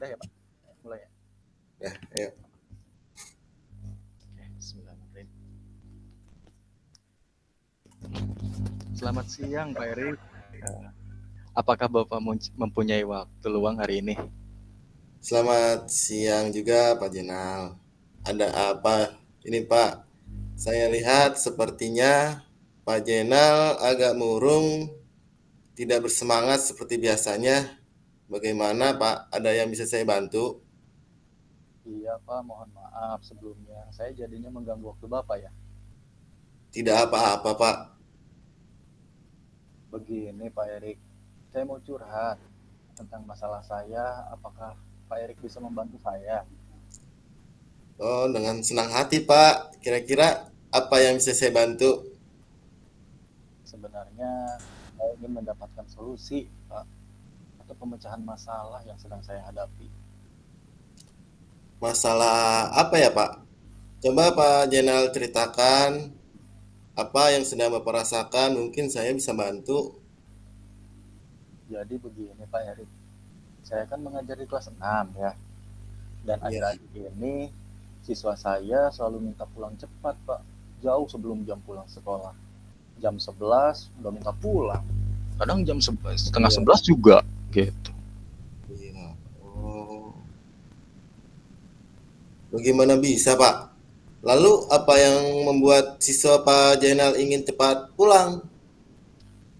Udah ya Pak, mulai ya. Ya, ya. Oke, Bismillahirrahmanirrahim. Selamat siang Pak Erik. Apakah Bapak mempunyai waktu luang hari ini? Selamat siang juga Pak Jenal. Ada apa ini Pak? Saya lihat sepertinya Pak Jenal agak murung, tidak bersemangat seperti biasanya. Bagaimana Pak? Ada yang bisa saya bantu? Iya Pak, mohon maaf sebelumnya. Saya jadinya mengganggu waktu Bapak ya. Tidak apa-apa Pak. Begini Pak Erik, saya mau curhat tentang masalah saya. Apakah Pak Erik bisa membantu saya? Oh, dengan senang hati Pak. Kira-kira apa yang bisa saya bantu? Sebenarnya saya ingin mendapatkan solusi Pak, atau pemecahan masalah yang sedang saya hadapi. Masalah apa ya Pak? Coba Pak Jenal ceritakan apa yang sedang Bapak rasakan. Mungkin saya bisa bantu. Jadi begini Pak Erik, saya kan mengajar di kelas 6 ya. Dan Ya. akhir-akhir ini siswa saya selalu minta pulang cepat Pak, jauh sebelum jam pulang sekolah. Jam 11 udah minta pulang, kadang jam 11, setengah Iya. 11 juga gitu. Iya. Oh. Bagaimana bisa, Pak? Lalu apa yang membuat siswa Pak Jainal ingin cepat pulang?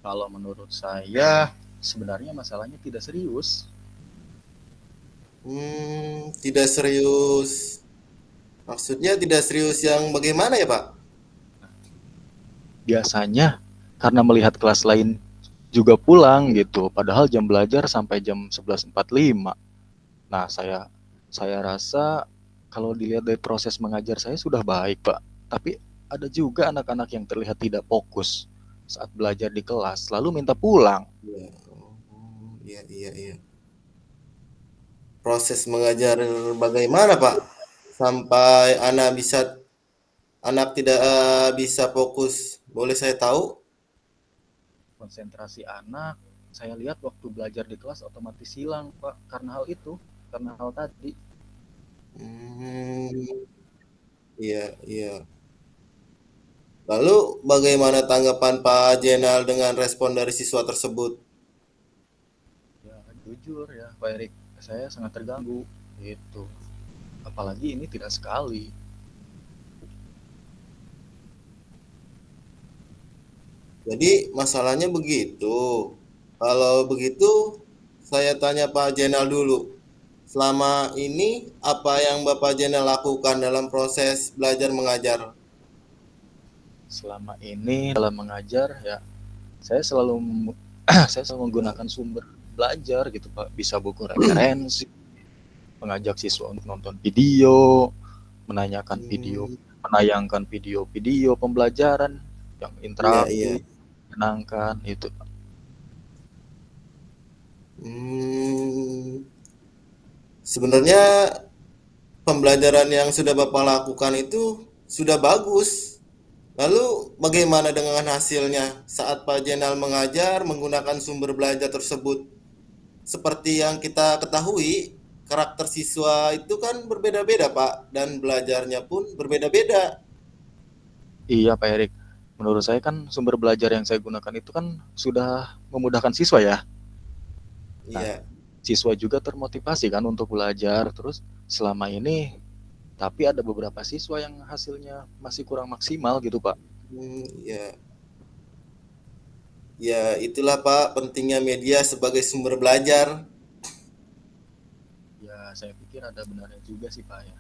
Kalau menurut saya sebenarnya masalahnya tidak serius. Tidak serius. Maksudnya tidak serius yang bagaimana ya, Pak? Biasanya karena melihat kelas lain juga pulang gitu, padahal jam belajar sampai jam 11.45. Nah, saya rasa kalau dilihat dari proses mengajar saya sudah baik, Pak. Tapi ada juga anak-anak yang terlihat tidak fokus saat belajar di kelas, lalu minta pulang. Iya. Oh, iya, iya, iya. Proses mengajar bagaimana, Pak? Sampai anak tidak bisa fokus. Boleh saya tahu? Konsentrasi anak, saya lihat waktu belajar di kelas otomatis hilang, Pak, karena hal itu, karena hal tadi. Hmm, iya, iya. Lalu bagaimana tanggapan Pak Jenal dengan respon dari siswa tersebut? Ya, jujur ya, Pak Erik, saya sangat terganggu gitu. Apalagi ini tidak sekali. Jadi masalahnya begitu. Kalau begitu, saya tanya Pak Jenal dulu. Selama ini apa yang Bapak Jenal lakukan dalam proses belajar mengajar? Selama ini dalam mengajar ya, saya selalu saya selalu menggunakan sumber belajar gitu, Pak. Bisa buku referensi, mengajak siswa untuk nonton video, menanyakan video, Hmm, menayangkan video-video pembelajaran yang iya, iya. interaktif, menyenangkan itu. Hmm, sebenarnya pembelajaran yang sudah Bapak lakukan itu sudah bagus. Lalu bagaimana dengan hasilnya saat Pak Jenal mengajar menggunakan sumber belajar tersebut? Seperti yang kita ketahui, karakter siswa itu kan berbeda-beda, Pak, dan belajarnya pun berbeda-beda. Iya, Pak Erik. Menurut saya kan sumber belajar yang saya gunakan itu kan sudah memudahkan siswa ya. Nah, Iya, siswa juga termotivasi kan untuk belajar. Terus selama ini, tapi ada beberapa siswa yang hasilnya masih kurang maksimal gitu, Pak. iya. Ya, itulah Pak pentingnya media sebagai sumber belajar. Ya, saya pikir ada benarnya juga sih, Pak ya.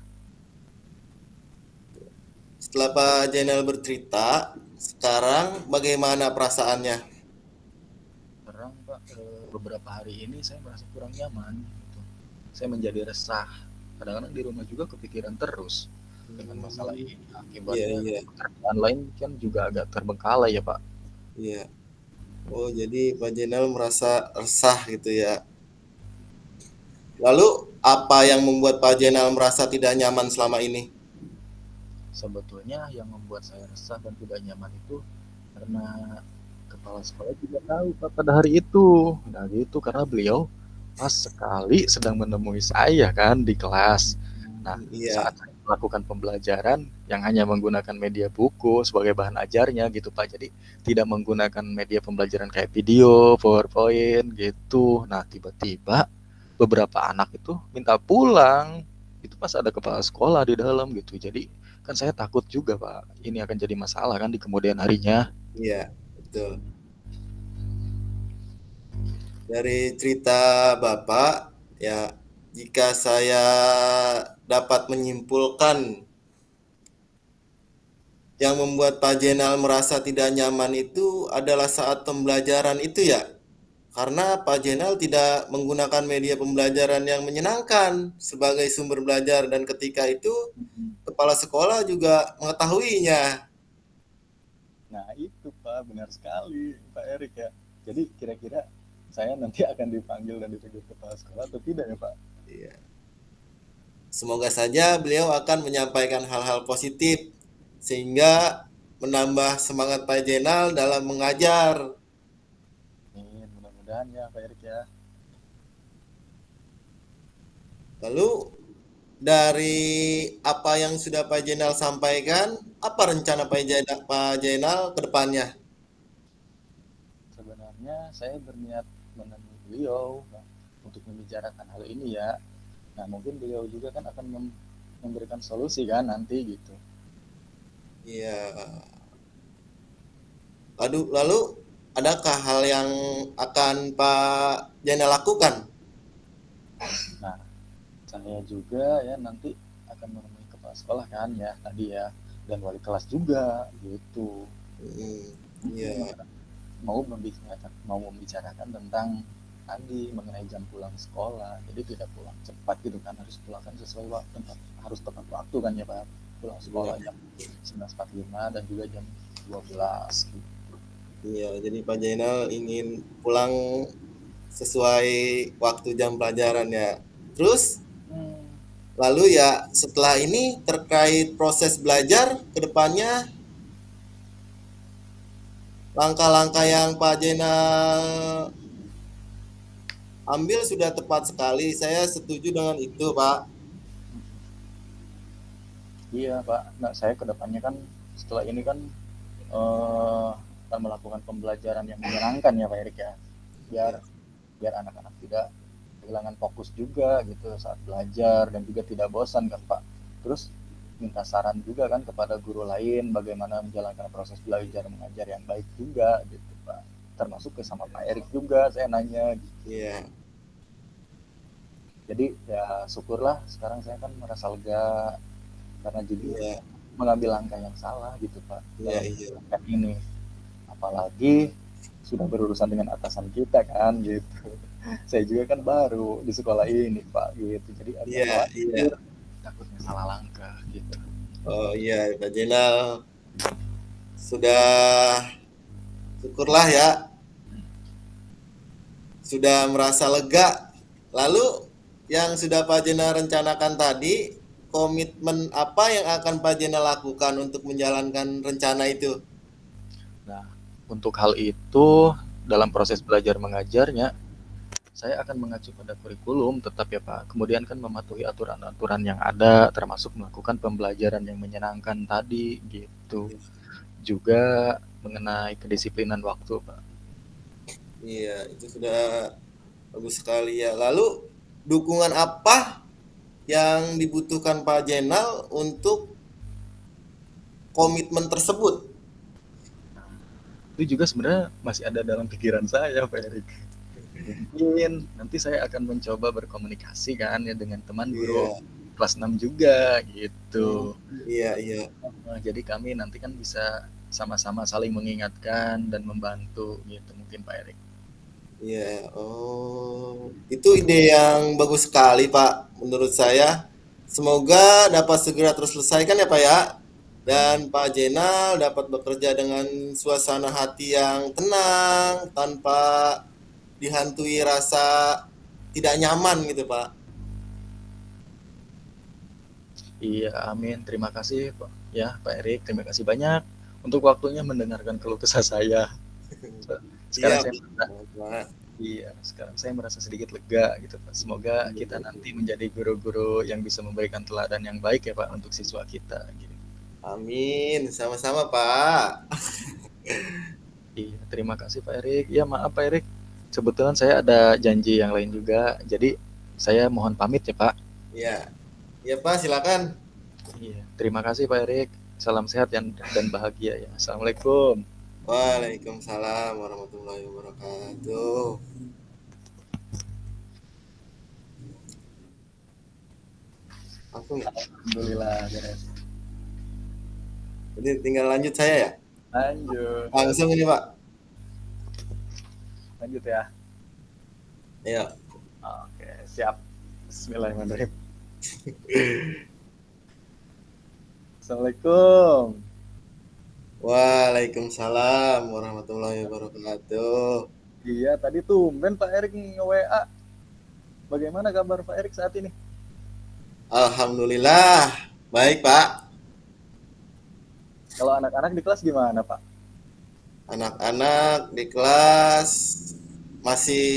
Setelah Pak Jenal bercerita, sekarang bagaimana perasaannya? Sekarang, Pak, beberapa hari ini saya merasa kurang nyaman gitu. Saya menjadi resah. Kadang-kadang di rumah juga kepikiran terus dengan masalah Hmm, ini. iya, Akibatnya iya, pekerjaan lain kan juga agak terbengkalai ya, Pak. iya. Oh, jadi Pak Jenal merasa resah gitu ya. Lalu, apa yang membuat Pak Jenal merasa tidak nyaman selama ini? Sebetulnya yang membuat saya resah dan tidak nyaman itu karena kepala sekolah juga tahu Pak pada hari itu. Nah gitu karena beliau pas sekali sedang menemui saya kan di kelas. Nah, Iya, saat saya melakukan pembelajaran yang hanya menggunakan media buku sebagai bahan ajarnya gitu Pak. Jadi tidak menggunakan media pembelajaran kayak video, PowerPoint gitu. Nah, tiba-tiba beberapa anak itu minta pulang. Itu pas ada kepala sekolah di dalam gitu. Jadi kan saya takut juga Pak. Ini akan jadi masalah kan di kemudian harinya. iya, betul. Dari cerita Bapak, ya, jika saya dapat menyimpulkan yang membuat Pak Jenal merasa tidak nyaman itu adalah saat pembelajaran itu ya? Karena Pak Jenal tidak menggunakan media pembelajaran yang menyenangkan sebagai sumber belajar dan ketika itu kepala sekolah juga mengetahuinya. Nah itu Pak, benar sekali Pak Erik ya. Jadi kira-kira saya nanti akan dipanggil dan ditegur kepala sekolah atau tidak ya Pak? Iya. Semoga saja beliau akan menyampaikan hal-hal positif sehingga menambah semangat Pak Jenal dalam mengajar. Amin, mudah-mudahan ya Pak Erik ya. Lalu dari apa yang sudah Pak Jenal sampaikan, apa rencana Pak Jenal ke depannya? Sebenarnya saya berniat menemui beliau Pak, untuk membicarakan hal ini ya. Nah mungkin beliau juga kan akan memberikan solusi kan nanti gitu. Iya. Lalu adakah hal yang akan Pak Jenal lakukan? Nah saya juga ya nanti akan menemui kepala sekolah kan ya tadi ya, dan wali kelas juga gitu. Hmm, iya, Mau membicarakan tentang tadi mengenai jam pulang sekolah. Jadi tidak pulang cepat gitu kan, harus pulangkan sesuai waktu, harus tepat waktu kan ya Pak. Pulang sekolah iya, jam 19.45 dan juga jam 12 gitu. iya. Jadi Pak Jenal ingin pulang sesuai waktu jam pelajaran ya. Terus Hmm, lalu ya setelah ini terkait proses belajar ke depannya, langkah-langkah yang Pak Jenal ambil sudah tepat sekali. Saya setuju dengan itu, Pak. iya Pak. Nah saya kedepannya kan setelah ini kan eh, akan melakukan pembelajaran yang menyenangkan ya Pak Erik ya. Biar Ya, biar anak-anak tidak kehilangan fokus juga gitu saat belajar dan juga tidak bosan kan Pak. Terus minta saran juga kan kepada guru lain bagaimana menjalankan proses belajar mengajar yang baik juga gitu Pak. Termasuk ke sama Pak Erik juga saya nanya gitu. iya, Jadi ya syukurlah sekarang saya kan merasa lega karena jadi iya, mengambil langkah yang salah gitu Pak iya, dalam iya. menjalankan ini. Apalagi sudah berurusan dengan atasan kita kan gitu. Saya juga kan baru di sekolah ini Pak gitu, jadi agak Iya, iya. khawatir takutnya salah langkah gitu. Oh iya, Pak Jenal sudah syukurlah ya, sudah merasa lega. Lalu yang sudah Pak Jenal rencanakan tadi, komitmen apa yang akan Pak Jenal lakukan untuk menjalankan rencana itu? Nah, untuk hal itu dalam proses belajar mengajarnya saya akan mengacu pada kurikulum tetap ya Pak. Kemudian kan mematuhi aturan-aturan yang ada termasuk melakukan pembelajaran yang menyenangkan tadi gitu. Juga mengenai kedisiplinan waktu Pak. Iya, itu sudah bagus sekali ya. Lalu dukungan apa yang dibutuhkan Pak Jenal untuk komitmen tersebut? Itu juga sebenarnya masih ada dalam pikiran saya Pak Erik. Mungkin nanti saya akan mencoba berkomunikasi kan ya dengan teman guru Iya, kelas 6 juga gitu. iya, iya, Jadi kami nanti kan bisa sama-sama saling mengingatkan dan membantu gitu mungkin Pak Erik. iya. Oh, itu ide yang bagus sekali Pak, menurut saya. Semoga dapat segera terselesaikan ya Pak ya. Amin. Dan Pak Jenal dapat bekerja dengan suasana hati yang tenang, tanpa dihantui rasa tidak nyaman gitu Pak. Iya, amin. Terima kasih Pak. Ya, Pak Erik, terima kasih banyak untuk waktunya mendengarkan keluh kesah saya. Sekarang Siap, saya minta Pak. Iya, sekarang saya merasa sedikit lega gitu Pak. Semoga kita nanti menjadi guru-guru yang bisa memberikan teladan yang baik ya Pak untuk siswa kita gitu. Amin, sama-sama Pak. Iya, terima kasih Pak Erik. Ya maaf Pak Erik, kebetulan saya ada janji yang lain juga. Jadi saya mohon pamit ya Pak. Ya, ya Pak, silakan. Iya, terima kasih Pak Erik. Salam sehat dan bahagia ya. Assalamualaikum. Waalaikumsalam warahmatullahi wabarakatuh. Langsung ya. Alhamdulillah beres. Jadi tinggal lanjut saya ya. Lanjut. Langsung ini Pak. Lanjut ya. Ya. Oke, siap. Bismillahirrahmanirrahim. Assalamualaikum. Waalaikumsalam warahmatullahi wabarakatuh. Iya, tadi tumben Pak Erik nge-WA. Bagaimana kabar Pak Erik saat ini? Alhamdulillah, baik Pak. Kalau anak-anak di kelas gimana Pak? Anak-anak di kelas masih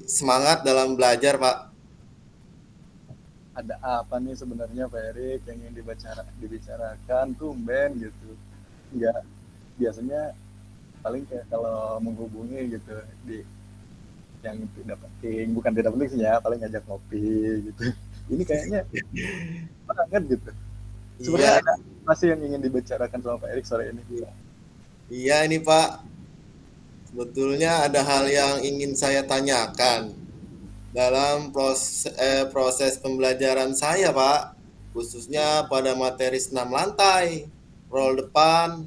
semangat dalam belajar Pak. Ada apa nih sebenarnya Pak Erik yang ingin dibicarakan tumben gitu? Enggak, biasanya paling kayak kalau menghubungi gitu di yang tidak penting, bukan tidak penting sih ya, paling ngajak ngopi gitu. Ini kayaknya banget gitu. Sebenarnya Iya, ada masih yang ingin dibicarakan sama Pak Erik sore ini. iya ini Pak. Sebetulnya ada hal yang ingin saya tanyakan dalam proses pembelajaran saya, Pak. Khususnya pada materi senam lantai, roll depan.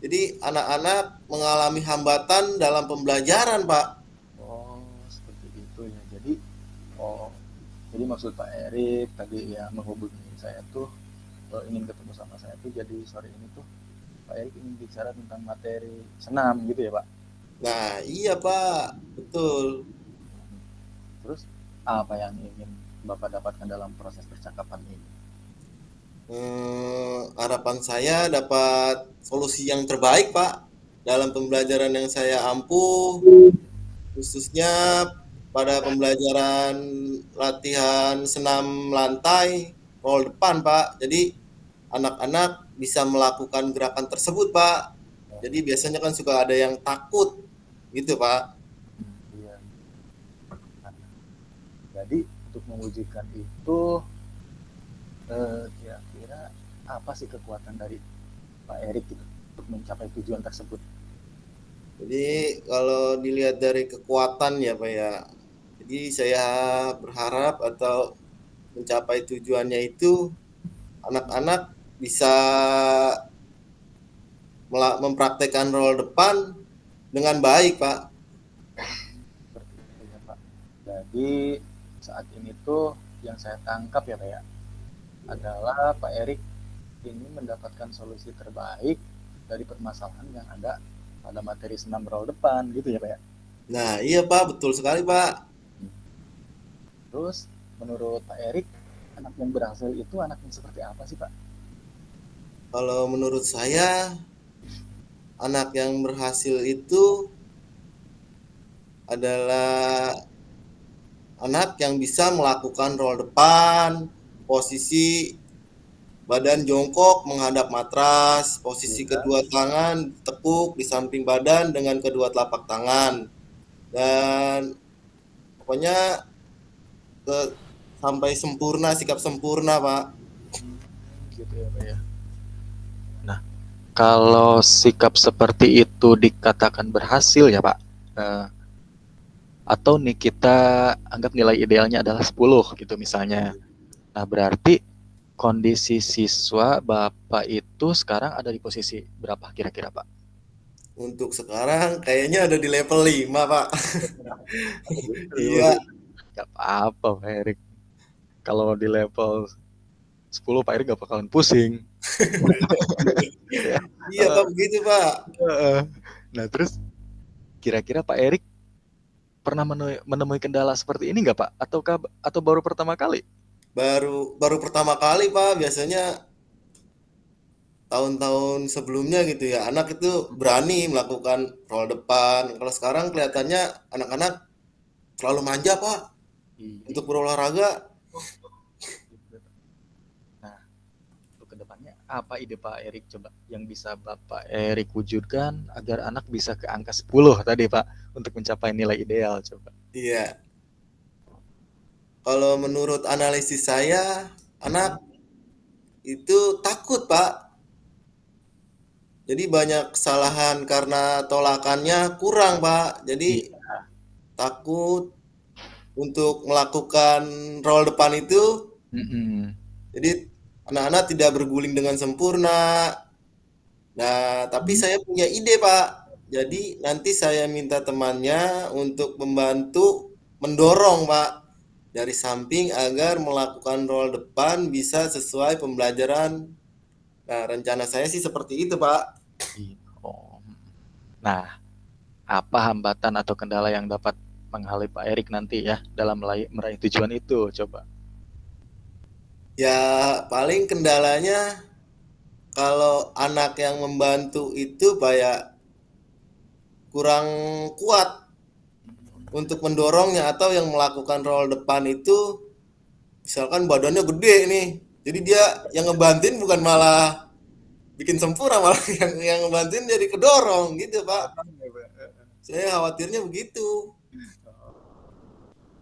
Jadi anak-anak mengalami hambatan dalam pembelajaran, Pak. Oh, seperti itu ya. Oh, jadi maksud Pak Erik tadi ya menghubungi saya tuh ingin ketemu sama saya tuh jadi sore ini tuh Pak Erik ingin bicara tentang materi senam gitu ya Pak. Nah, iya, Pak. Betul. Terus apa yang ingin Bapak dapatkan dalam proses percakapan ini? Harapan saya dapat solusi yang terbaik, Pak, dalam pembelajaran yang saya ampuh, khususnya pada pembelajaran latihan senam lantai roll depan Pak. Jadi anak-anak bisa melakukan gerakan tersebut Pak. Oh, Jadi biasanya kan suka ada yang takut gitu Pak. iya. Nah, jadi untuk mewujudkan itu kira-kira apa sih kekuatan dari Pak Erik gitu untuk mencapai tujuan tersebut? Jadi kalau dilihat dari kekuatan ya Pak ya. Jadi saya berharap atau mencapai tujuannya itu anak-anak bisa mempraktekkan roll depan dengan baik Pak. Seperti itu ya Pak. Jadi saat ini tuh yang saya tangkap ya Pak ya adalah Pak Erik ini mendapatkan solusi terbaik dari permasalahan yang ada pada materi senam roll depan gitu ya Pak ya. Nah, iya Pak, betul sekali Pak. Terus menurut Pak Erik anak yang berhasil itu anak yang seperti apa sih Pak? Kalau menurut saya, anak yang berhasil itu adalah anak yang bisa melakukan roll depan, posisi badan jongkok menghadap matras, posisi Ya. kedua tangan tepuk di samping badan dengan kedua telapak tangan. Dan pokoknya ke, sampai sempurna, sikap sempurna, Pak. Gitu ya Pak ya. Nah, kalau sikap seperti itu dikatakan berhasil ya Pak, atau nih kita anggap nilai idealnya adalah 10 gitu misalnya. Nah, berarti kondisi siswa Bapak itu sekarang ada di posisi berapa kira-kira Pak? Untuk sekarang kayaknya ada di level 5, Pak. Iya, Gak apa-apa Pak Erik. Kalau di level 10 Pak Erik gak bakalan pusing. iya Pak, begitu Pak. Nah, terus kira-kira Pak Erik pernah menemui kendala seperti ini nggak Pak? Atau baru pertama kali? Baru baru pertama kali Pak, biasanya tahun-tahun sebelumnya gitu ya, anak itu berani melakukan roll depan. Kalau sekarang kelihatannya anak-anak terlalu manja Pak untuk Iya. berolahraga. Nah, untuk kedepannya apa ide Pak Erik coba yang bisa Bapak Erik wujudkan agar anak bisa ke angka 10 tadi Pak untuk mencapai nilai ideal coba. Iya, kalau menurut analisis saya, anak itu takut Pak. Jadi banyak kesalahan karena tolakannya kurang Pak. Jadi Iya. takut untuk melakukan roll depan itu. Mm-mm. Jadi anak-anak tidak berguling dengan sempurna. Nah, tapi saya punya ide, Pak. Jadi nanti saya minta temannya untuk membantu mendorong, Pak, dari samping agar melakukan roll depan bisa sesuai pembelajaran. Nah, rencana saya sih seperti itu, Pak. Iya. Oh. Nah, apa hambatan atau kendala yang dapat menghalangi Pak Erik nanti ya dalam meraih tujuan itu coba. Ya, paling kendalanya kalau anak yang membantu itu kayak kurang kuat untuk mendorongnya atau yang melakukan roll depan itu misalkan badannya gede nih. Jadi dia yang ngebantuin bukan malah bikin sempurna, malah yang ngebantuin jadi kedorong gitu, Pak. Saya khawatirnya begitu.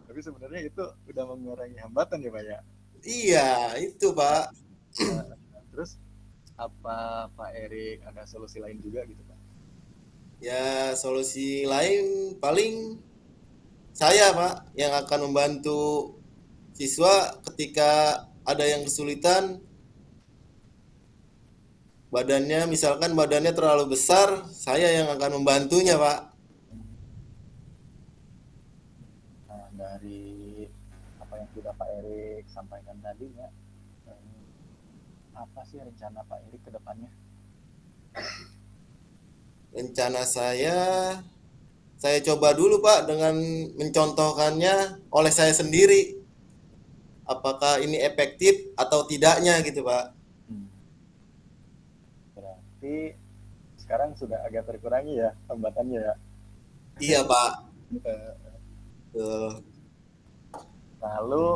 Tapi sebenarnya itu udah mengurangi hambatan ya Pak ya. Iya, itu, Pak. Terus apa Pak Erik ada solusi lain juga gitu Pak? Ya, solusi lain paling saya, Pak, yang akan membantu siswa ketika ada yang kesulitan badannya, misalkan badannya terlalu besar, saya yang akan membantunya, Pak. Nah, dari apa yang sudah Pak Erik sampaikan tadi ya, apa sih rencana Pak Erik ke depannya? Rencana saya coba dulu Pak dengan mencontohkannya oleh saya sendiri. Apakah ini efektif atau tidaknya gitu Pak. Hmm, berarti sekarang sudah agak terkurangi ya hambatannya ya. Iya Pak. Eh, Betul. Lalu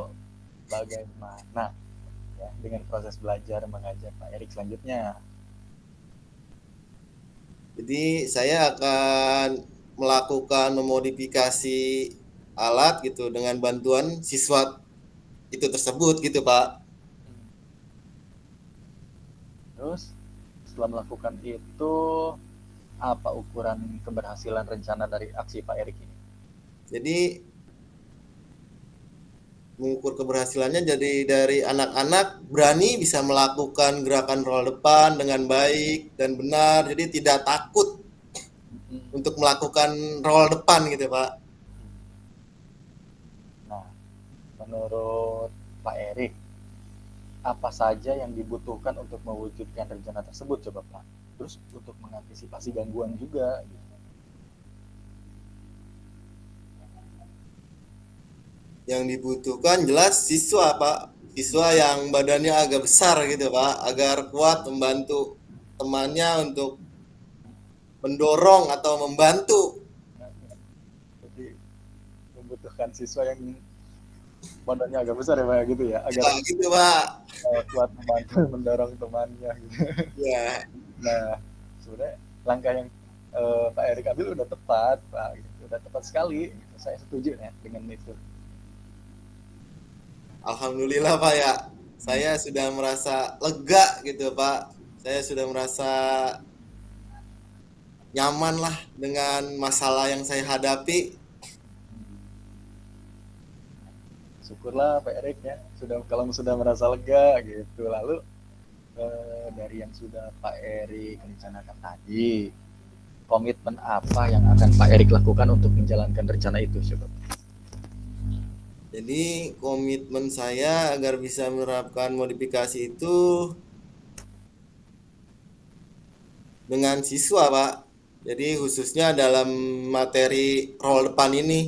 bagaimana ya dengan proses belajar mengajar Pak Erik selanjutnya? Jadi saya akan melakukan memodifikasi alat gitu dengan bantuan siswa itu tersebut gitu Pak. Terus setelah melakukan itu apa ukuran keberhasilan rencana dari aksi Pak Erik ini? Jadi mengukur keberhasilannya jadi dari anak-anak berani bisa melakukan gerakan roll depan dengan baik dan benar. Jadi tidak takut untuk melakukan roll depan gitu Pak. Nah, menurut Pak Erik, apa saja yang dibutuhkan untuk mewujudkan rencana tersebut coba Pak? Terus untuk mengantisipasi gangguan juga gitu. Yang dibutuhkan jelas siswa Pak. Siswa yang badannya agak besar gitu Pak, agar kuat membantu temannya untuk mendorong atau membantu. Jadi membutuhkan siswa yang badannya agak besar ya Pak gitu ya, agar Ya gitu Pak. kuat membantu mendorong temannya gitu. Ya, Nah, sebenarnya langkah yang Pak Erik ambil udah tepat Pak, gitu. Udah tepat sekali. Gitu. Saya setuju ya dengan itu. alhamdulillah Pak ya. Saya sudah merasa lega gitu Pak. Saya sudah merasa nyaman lah dengan masalah yang saya hadapi. Syukurlah Pak Erik ya, sudah kalau sudah merasa lega gitu. Lalu dari yang sudah Pak Erik rencanakan tadi, komitmen apa yang akan Pak Erik lakukan untuk menjalankan rencana itu coba? Jadi komitmen saya agar bisa menerapkan modifikasi itu dengan siswa Pak. Jadi khususnya dalam materi roll depan ini.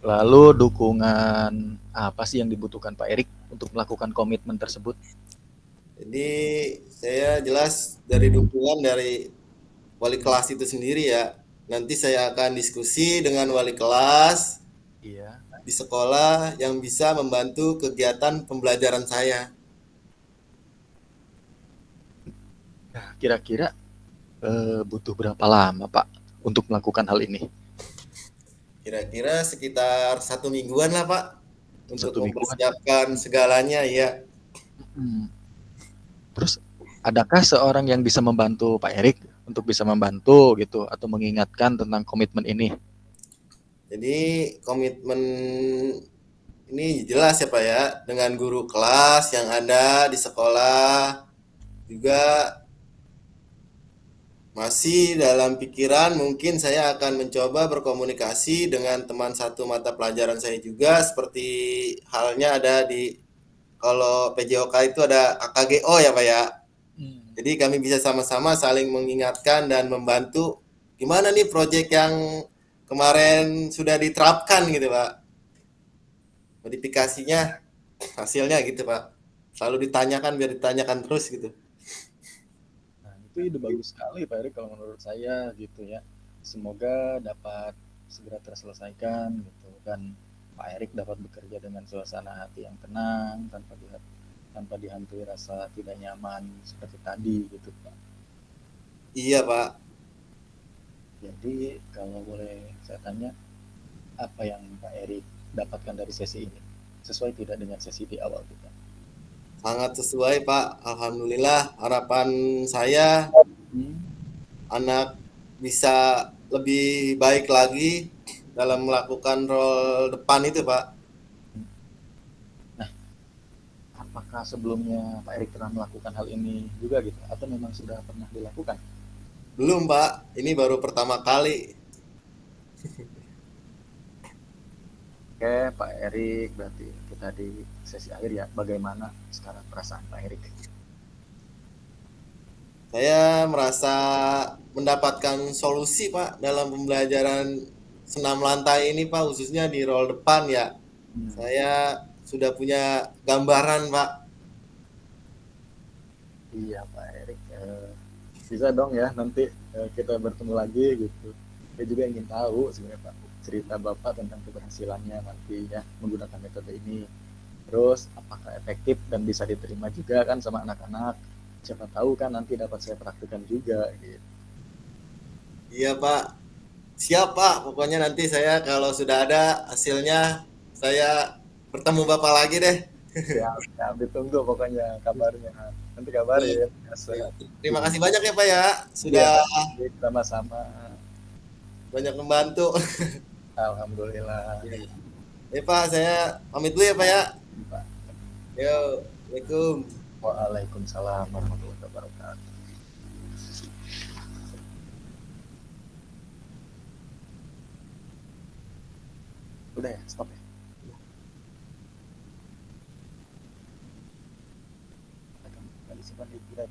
Lalu dukungan apa sih yang dibutuhkan Pak Erik untuk melakukan komitmen tersebut? Jadi saya jelas dari dukungan dari wali kelas itu sendiri ya. Nanti saya akan diskusi dengan wali kelas Iya. di sekolah yang bisa membantu kegiatan pembelajaran saya. Nah, kira-kira butuh berapa lama, Pak, untuk melakukan hal ini? Kira-kira sekitar 1 mingguan lah Pak untuk 1 mingguan. mempersiapkan segalanya ya. Hmm. Terus, adakah seorang yang bisa membantu Pak Erik untuk bisa membantu gitu atau mengingatkan tentang komitmen ini? Jadi komitmen ini jelas ya Pak ya, dengan guru kelas yang ada di sekolah juga masih dalam pikiran mungkin saya akan mencoba berkomunikasi dengan teman satu mata pelajaran saya juga seperti halnya ada di kalau PJOK itu ada AKGO ya Pak ya. Hmm. Jadi kami bisa sama-sama saling mengingatkan dan membantu gimana nih proyek yang kemarin sudah diterapkan gitu Pak. Modifikasinya hasilnya gitu Pak. Selalu ditanyakan biar ditanyakan terus gitu. Nah, itu ide bagus sekali Pak Erik kalau menurut saya gitu ya. Semoga dapat segera terselesaikan gitu dan Pak Erik dapat bekerja dengan suasana hati yang tenang tanpa dihantui rasa tidak nyaman seperti tadi gitu Pak. Iya Pak. Jadi kalau boleh saya tanya, apa yang Pak Erik dapatkan dari sesi ini? Sesuai tidak dengan sesi di awal kita? Sangat sesuai Pak. Alhamdulillah harapan saya Hmm. anak bisa lebih baik lagi dalam melakukan role depan itu Pak. Nah, apakah sebelumnya Pak Erik pernah melakukan hal ini juga gitu? Atau memang sudah pernah dilakukan? Belum Pak, ini baru pertama kali. Oke, Pak Erik, berarti kita di sesi akhir ya. Bagaimana sekarang perasaan Pak Erik? Saya merasa mendapatkan solusi Pak dalam pembelajaran senam lantai ini Pak, khususnya di role depan ya. Hmm. Saya sudah punya gambaran Pak. Iya, Pak Erik. Bisa dong ya nanti kita bertemu lagi gitu. Saya juga ingin tahu sebenarnya Pak cerita Bapak tentang keberhasilannya nanti ya menggunakan metode ini. Terus apakah efektif dan bisa diterima juga kan sama anak-anak? Siapa tahu kan nanti dapat saya praktikkan juga gitu. Iya Pak, siap Pak. Pokoknya nanti saya kalau sudah ada hasilnya, saya bertemu Bapak lagi deh. Siap, siap ditunggu pokoknya kabarnya. Nanti kabarin. Biasa. Terima kasih banyak ya Pak ya, Iya, sudah Pak Erik, sama-sama. banyak membantu. Alhamdulillah. Ya Pak, saya pamit dulu ya Pak ya. Pak. Yo, Assalamualaikum. Waalaikumsalam warahmatullahi wabarakatuh. Udah ya, stop ya. Akan disimpan di Grab.